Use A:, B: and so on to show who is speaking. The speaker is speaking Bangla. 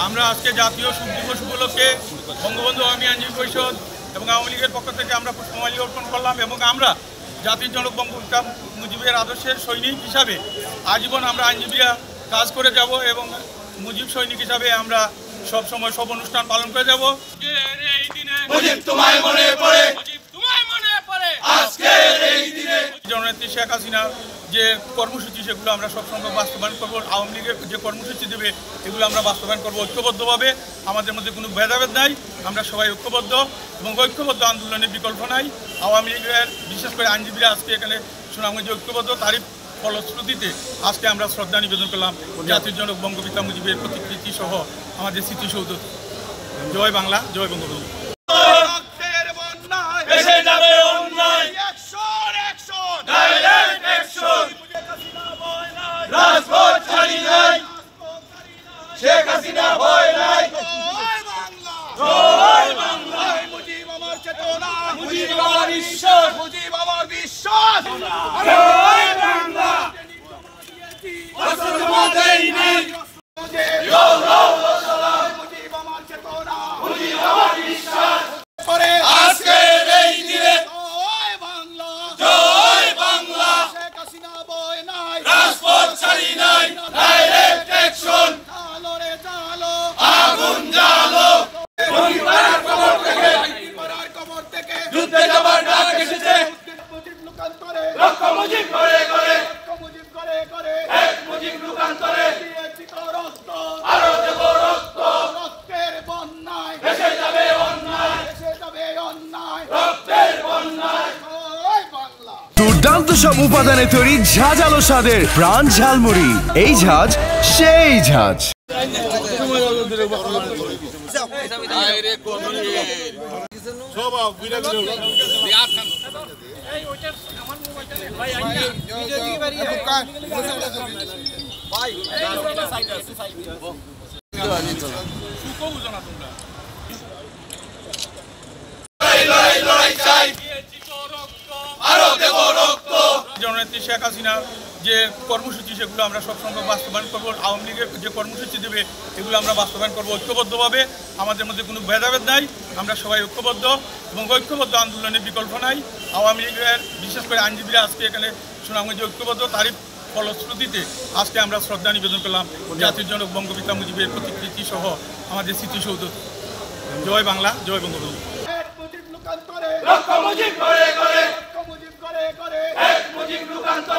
A: আমরা আজকে জাতীয় শোক দিবস উপলক্ষে বঙ্গবন্ধু আওয়ামী আইনজীবী পরিষদ এবং আওয়ামী লীগের পক্ষ থেকে আমরা পুষ্পমাল্য অর্পণ করলাম এবং আমরা জাতির জনক বঙ্গবন্ধু মুজিবের আদর্শের সৈনিক হিসাবে আজীবন আমরা আইনজীবীরা কাজ করে যাব এবং মুজিব সৈনিক হিসাবে আমরা সব সময় সব অনুষ্ঠান পালন করে যাব। জননেত্রী শেখ হাসিনা যে কর্মসূচি সেগুলো আমরা সবসময় বাস্তবায়ন করব। আওয়ামী লীগের যে কর্মসূচি দেবে এগুলো আমরা বাস্তবায়ন করব ঐক্যবদ্ধভাবে। আমাদের মধ্যে কোনো ভেদাভেদ নাই, আমরা সবাই ঐক্যবদ্ধ এবং ঐক্যবদ্ধ আন্দোলনের বিকল্প নাই। আওয়ামী লীগের বিশেষ করে আইনজীবীরা আজকে এখানে সুনামগঞ্জে ঐক্যবদ্ধ, তারই ফলশ্রুতিতে আজকে আমরা শ্রদ্ধা নিবেদন করলাম জাতির জনক বঙ্গপিতা মুজিবের প্রতিকৃতি সহ আমাদের স্মৃতিসৌধ। জয় বাংলা, জয় বঙ্গবন্ধু।
B: শেখ হাসিনা ভয় নাই, জয় বাংলা, মুজিব আমার চেতনা, মুজিব আমার বিশ্বাস, মুজিব আমার বিশ্বাস, জয় বাংলা, মুজিব আমার চেতনা, মুজিব আমার বিশ্বাস করে আজকের এই দিনে জয় বাংলা, জয় বাংলা, শেখ হাসিনা ভয় নাই, রাজপথ ছাড়ি নাই, ডাইরেক্ট অ্যাকশন, আগুন জ্বালো, পরিবারের কবর থেকে যুদ্ধে যাবার ডাক এসেছে, মুজিব লুকান্তরে, লক্ষ মুজিব করে করে, লক্ষ মুজিব করে করে, এক মুজিব লুকান্তরে, দিয়েছি তো রক্ত, আরো দেব রক্ত, রক্তের বন্যায় ভেসে যাবে অন্যায়, ভেসে যাবে অন্যায়, রক্তের বন্যায়, জয় বাংলা।
C: দুর্দান্ত সব উপাদানে তৈরি ঝাঁঝালো স্বাদের প্রাণ ঝালমুড়ি, এই ঝাঁজ সেই ঝাঁজ।
A: জননেত্রী শেখ হাসিনা যে কর্মসূচি সেগুলো আমরা সবসময় বাস্তবায়ন করব। আওয়ামী লীগের যে কর্মসূচি দেবে এগুলো আমরা বাস্তবায়ন করব ঐক্যবদ্ধভাবে। আমাদের মধ্যে কোনো ভেদাভেদ নাই, আমরা সবাই ঐক্যবদ্ধ এবং ঐক্যবদ্ধ আন্দোলনের বিকল্প নাই। আওয়ামী লীগের বিশেষ করে আইনজীবীরা আজকে এখানে সুনামগঞ্জে ঐক্যবদ্ধ, তারই ফলশ্রুতিতে আজকে আমরা শ্রদ্ধা নিবেদন করলাম জাতির জনক বঙ্গপিতা মুজিবের প্রতিকৃতি সহ আমাদের স্মৃতিসৌধ। জয় বাংলা, জয় বঙ্গবন্ধু।
B: লক্ষ মুজিব করে করে, লক্ষ মুজিব করে করে, এক মুজিব লুকান্তরে।